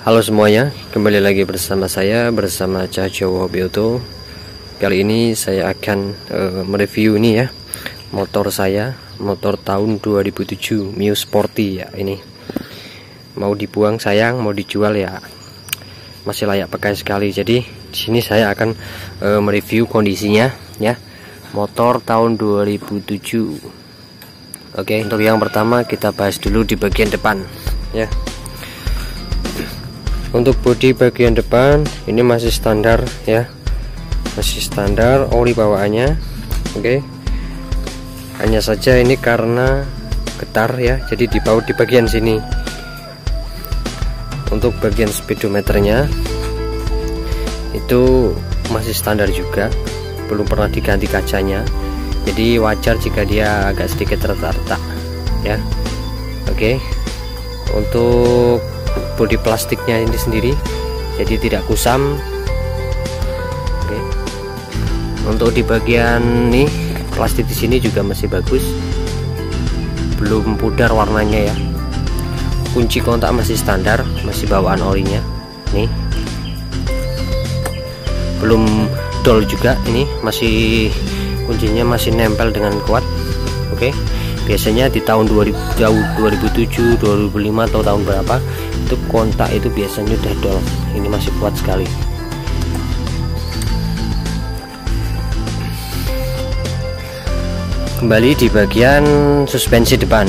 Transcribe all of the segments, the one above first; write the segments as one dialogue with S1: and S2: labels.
S1: Halo semuanya, kembali lagi bersama saya, bersama Cahyo Hobi Auto. Kali ini saya akan mereview ini ya, motor saya, motor tahun 2007 Mio Sporty ya. Ini mau dibuang sayang, mau dijual ya masih layak pakai sekali. Jadi di sini saya akan mereview kondisinya ya, motor tahun 2007. Oke, untuk yang pertama kita bahas dulu di bagian depan ya. Untuk bodi bagian depan ini masih standar ya, masih standar oli bawaannya. Oke, hanya saja ini karena getar ya, jadi dibaut di bagian sini. Untuk bagian speedometernya itu masih standar juga, belum pernah diganti kacanya, jadi wajar jika dia agak sedikit retak-retak ya. Oke, untuk bodi plastiknya ini sendiri jadi tidak kusam. Oke. Untuk di bagian nih plastik di sini juga masih bagus, belum pudar warnanya ya. Kunci kontak masih standar, masih bawaan orinya nih, belum dol juga, ini masih kuncinya masih nempel dengan kuat. Oke, biasanya di tahun 2007, 2005 atau tahun berapa itu kontak itu biasanya udah dol, ini masih kuat sekali. Kembali di bagian suspensi depan.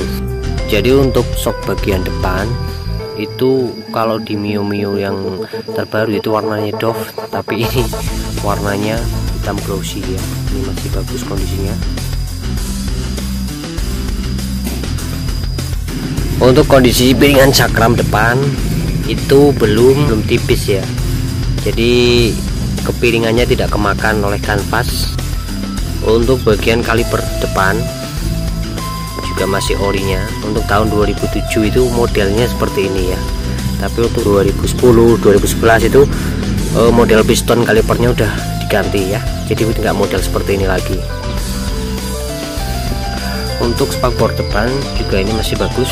S1: Jadi untuk sok bagian depan itu kalau di Mio yang terbaru itu warnanya doff, tapi ini warnanya hitam glossy ya. Ini masih bagus kondisinya. Untuk kondisi piringan cakram depan itu belum tipis ya, jadi kepiringannya tidak kemakan oleh kanvas. Untuk bagian kaliper depan juga masih orinya. Untuk tahun 2007 itu modelnya seperti ini ya, tapi untuk 2010 2011 itu model piston kalipernya udah diganti ya, jadi nggak model seperti ini lagi. Untuk spakbor depan juga ini masih bagus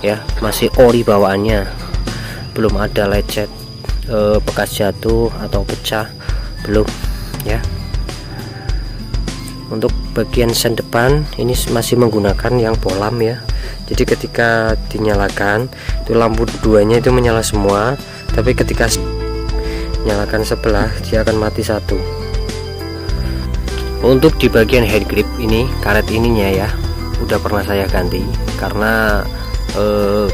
S1: ya, masih ori bawaannya, belum ada lecet bekas jatuh atau pecah, belum ya. Untuk bagian sen depan ini masih menggunakan yang bolam ya, jadi ketika dinyalakan itu lampu duanya itu menyala semua, tapi ketika nyalakan sebelah dia akan mati satu. Untuk di bagian head grip ini, karet ininya ya udah pernah saya ganti karena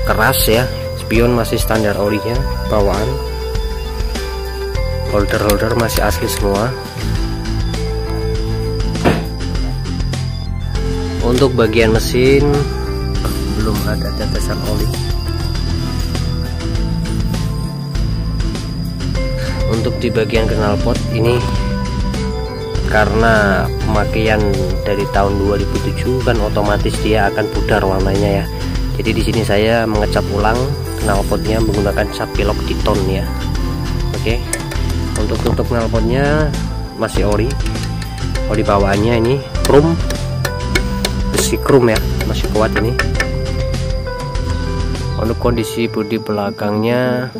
S1: keras ya. Spion masih standar orinya bawaan, holder masih asli semua. Untuk bagian mesin belum ada tetesan oli. Untuk di bagian knalpot ini karena pemakaian dari tahun 2007 kan otomatis dia akan pudar warnanya ya. Jadi di sini saya mengecat ulang knalpotnya menggunakan cat pilok Titon ya. Oke. Untuk tutup knalpotnya masih ori bawaannya ini chrome, besi chrome ya, masih kuat ini. Untuk kondisi bodi belakangnya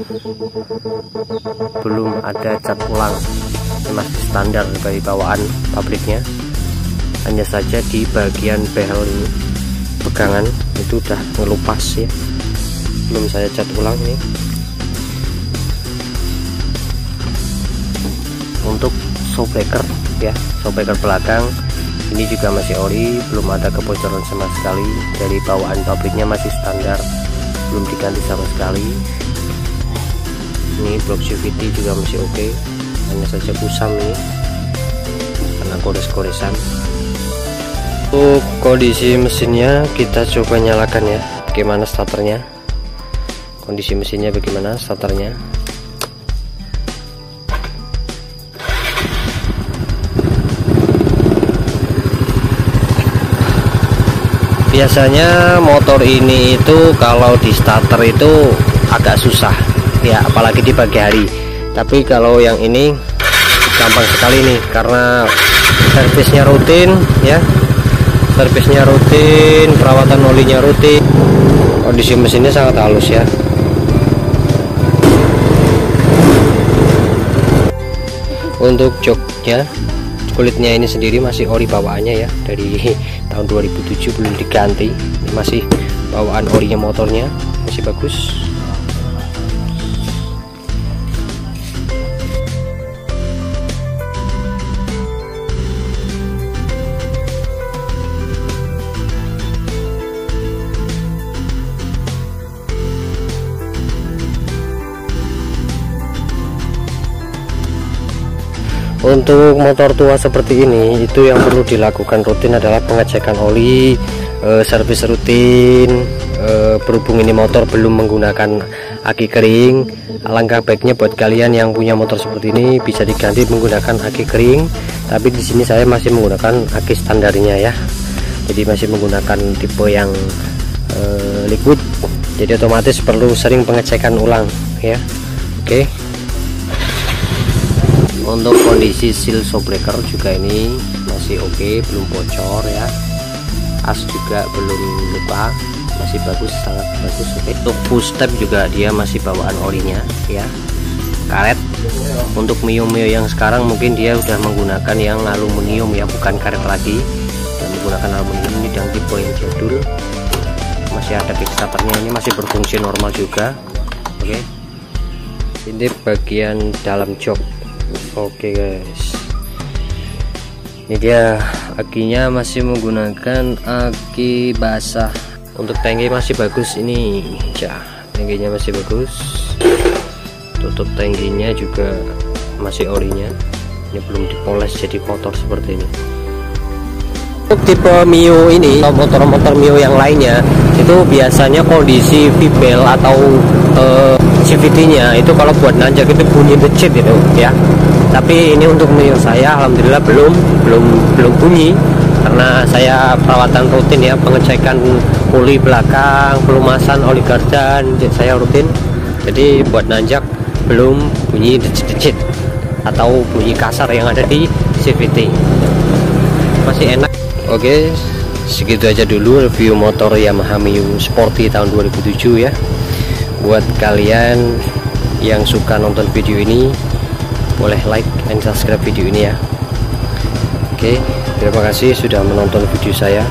S1: belum ada cat ulang, masih standar dari bawaan pabriknya. Hanya saja di bagian behel ini, pegangan itu udah ngelupas ya, belum saya cat ulang nih. Untuk shockbreaker ya, shockbreaker belakang ini juga masih ori, belum ada kebocoran sama sekali. Dari bawaan pabriknya masih standar, belum diganti sama sekali. Ini blok CVT juga masih oke, hanya saja kusam ini karena gores-goresan. Untuk kondisi mesinnya kita coba nyalakan ya, bagaimana starternya, kondisi mesinnya bagaimana starternya. Biasanya motor ini itu kalau di starter itu agak susah ya, apalagi di pagi hari. Tapi kalau yang ini gampang sekali nih, karena servisnya rutin ya, servisnya rutin, perawatan olinya rutin. Kondisi mesinnya sangat halus ya. Untuk joknya, kulitnya ini sendiri masih ori bawaannya ya, dari tahun 2007 belum diganti. Ini masih bawaan orinya, motornya masih bagus. Untuk motor tua seperti ini, itu yang perlu dilakukan rutin adalah pengecekan oli, servis rutin. Berhubung ini motor belum menggunakan aki kering, alangkah baiknya buat kalian yang punya motor seperti ini bisa diganti menggunakan aki kering. Tapi di sini saya masih menggunakan aki standarnya ya, jadi masih menggunakan tipe yang liquid, jadi otomatis perlu sering pengecekan ulang ya. Oke. Untuk kondisi seal shockbreaker juga ini masih oke, belum bocor ya. As juga belum luka, masih bagus, sangat bagus. Oke. Untuk push tab juga dia masih bawaan orinya ya, karet. Untuk Mio yang sekarang mungkin dia udah menggunakan yang aluminium ya, bukan karet lagi, dan menggunakan aluminium. Ini yang tipe yang jadul, masih ada kickstarternya, ini masih berfungsi normal juga. Oke. Ini bagian dalam jok. Oke guys, ini dia akinya, masih menggunakan aki basah. Untuk tangki masih bagus ini ya, tangkinya masih bagus. Tutup tangkinya juga masih orinya, ini belum dipoles jadi kotor seperti ini. Untuk tipe Mio ini, motor-motor Mio yang lainnya itu biasanya kondisi V-bel atau CVT-nya itu kalau buat nanjak itu bunyi decit itu ya. Tapi ini untuk Mio saya alhamdulillah belum bunyi, karena saya perawatan rutin ya, pengecekan oli belakang, pelumasan oli gardan saya rutin. Jadi buat nanjak belum bunyi decit-decit atau bunyi kasar yang ada di CVT, masih enak. Oke, segitu aja dulu review motor Yamaha Mio Sporty tahun 2007 ya. Buat kalian yang suka nonton video ini, boleh like and subscribe video ini ya. Oke, terima kasih sudah menonton video saya.